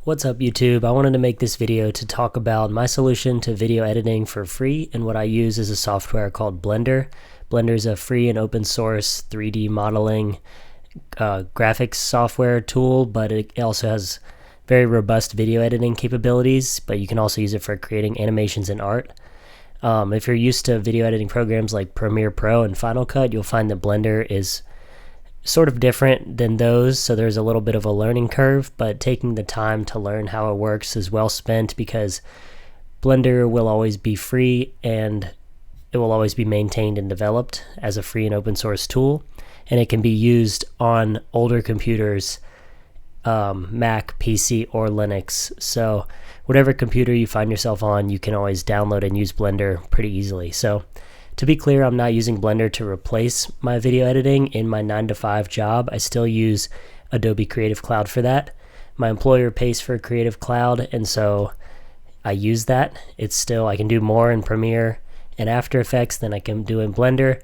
What's up YouTube? I wanted to make this video to talk about my solution to video editing for free, and what I use is a software called Blender. Blender is a free and open source 3D modeling graphics software tool, but it also has very robust video editing capabilities, but you can also use it for creating animations and art. If you're used to video editing programs like Premiere Pro and Final Cut, you'll find that Blender is sort of different than those, so there's a little bit of a learning curve, but taking the time to learn how it works is well spent, because Blender will always be free and it will always be maintained and developed as a free and open source tool, and it can be used on older computers, Mac, PC, or Linux. So whatever computer you find yourself on, you can always download and use Blender pretty easily. So to be clear, I'm not using Blender to replace my video editing in my 9-to-5 job. I still use Adobe Creative Cloud for that. My employer pays for Creative Cloud, and so I use that. It's still, I can do more in Premiere and After Effects than I can do in Blender.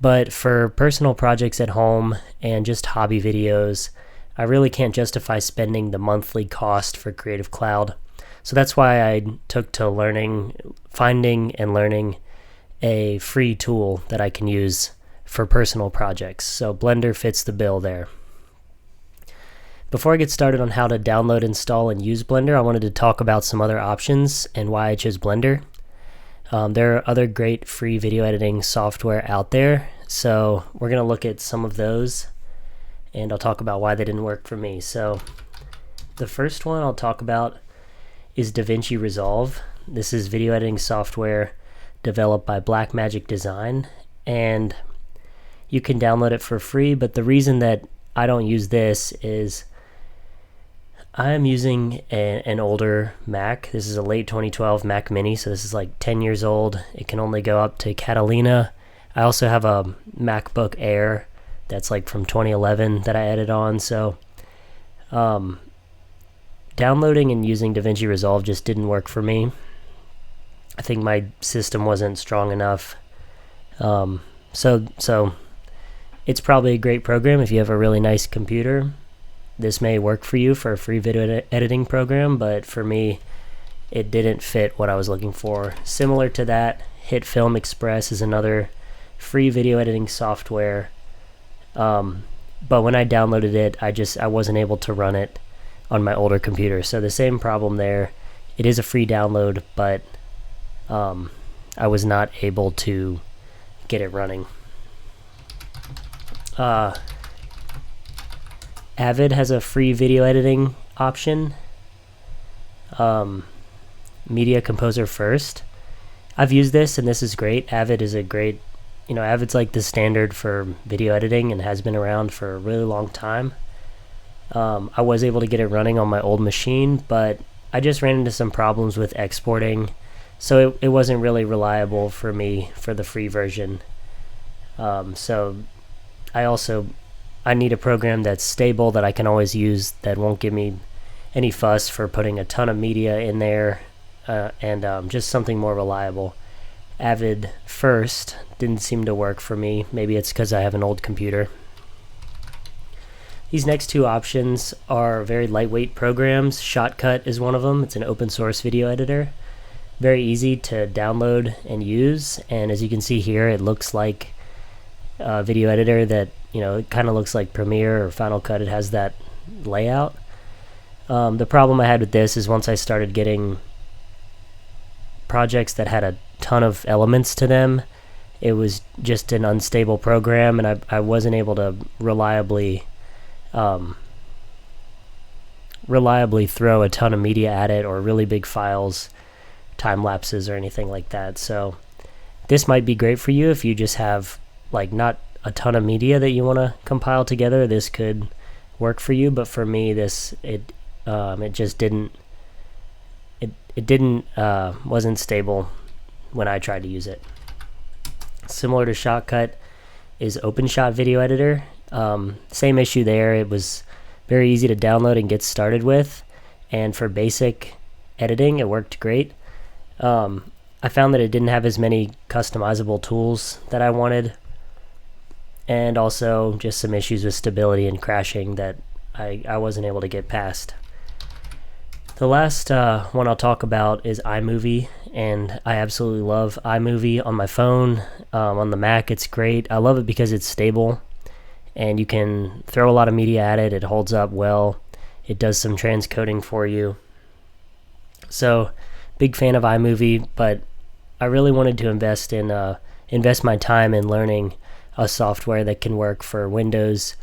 But for personal projects at home and just hobby videos, I really can't justify spending the monthly cost for Creative Cloud. So that's why I took to finding and learning a free tool that I can use for personal projects. So Blender fits the bill there. Before I get started on how to download, install, and use Blender, I wanted to talk about some other options and why I chose Blender. There are other great free video editing software out there, so we're going to look at some of those, and I'll talk about why they didn't work for me. So the first one I'll talk about is DaVinci Resolve. This is video editing software developed by Blackmagic Design, and you can download it for free, but the reason that I don't use this is I am using an older Mac. This is a late 2012 Mac Mini, so this is like 10 years old. It can only go up to Catalina. I also have a MacBook Air that's like from 2011 that I edit on, so downloading and using DaVinci Resolve just didn't work for me. I think my system wasn't strong enough. So it's probably a great program if you have a really nice computer. This may work for you for a free video editing program, but for me, it didn't fit what I was looking for. Similar to that, Hitfilm Express is another free video editing software. But when I downloaded it, I wasn't able to run it on my older computer. So the same problem there. It is a free download, but I was not able to get it running. Avid has a free video editing option. Media Composer First. I've used this, and this is great. Avid is a great, Avid's like the standard for video editing and has been around for a really long time. I was able to get it running on my old machine, but I just ran into some problems with exporting. So it wasn't really reliable for me for the free version. So I need a program that's stable, that I can always use, that won't give me any fuss for putting a ton of media in there, and just something more reliable. Avid First didn't seem to work for me. Maybe it's because I have an old computer. These next two options are very lightweight programs. Shotcut is one of them. It's an open source video editor. Very easy to download and use, and as you can see here, it looks like a video editor that, it kind of looks like Premiere or Final Cut. It has that layout. The problem I had with this is once I started getting projects that had a ton of elements to them, it was just an unstable program, and I wasn't able to reliably throw a ton of media at it, or really big files, time lapses, or anything like that. So this might be great for you if you just have like not a ton of media that you want to compile together. This could work for you, but for me, it just didn't. It wasn't stable when I tried to use it. Similar to Shotcut is OpenShot video editor. Same issue there. It was very easy to download and get started with, and for basic editing, it worked great. I found that it didn't have as many customizable tools that I wanted, and also just some issues with stability and crashing that I wasn't able to get past. The last one I'll talk about is iMovie, and I absolutely love iMovie on my phone. On the Mac, it's great. I love it because it's stable, and you can throw a lot of media at it. It holds up well. It does some transcoding for you. So, big fan of iMovie, but I really wanted to invest my time in learning a software that can work for Windows,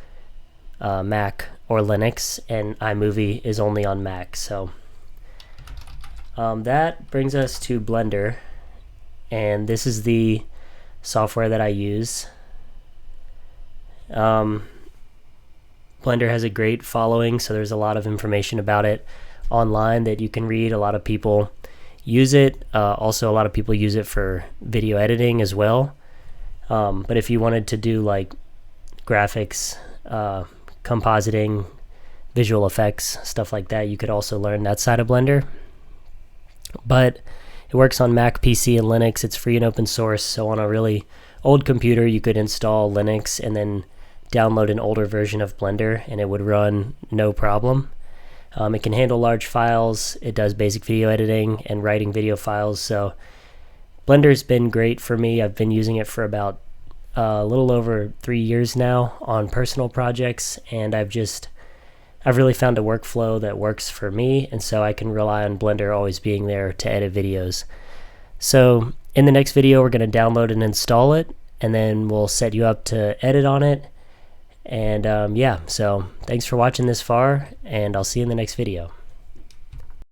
Mac, or Linux, and iMovie is only on Mac. So that brings us to Blender, and this is the software that I use. Blender has a great following, so there's a lot of information about it online that you can read. A lot of people use it. Also, a lot of people use it for video editing as well. But if you wanted to do like graphics, compositing, visual effects, stuff like that, you could also learn that side of Blender. But it works on Mac, PC, and Linux. It's free and open source, so on a really old computer you could install Linux and then download an older version of Blender and it would run no problem. It can handle large files. It does basic video editing and writing video files. So Blender's been great for me. I've been using it for about a little over 3 years now on personal projects, and I've really found a workflow that works for me, and so I can rely on Blender always being there to edit videos. So in the next video, we're going to download and install it, and then we'll set you up to edit on it. And yeah, so thanks for watching this far, and I'll see you in the next video.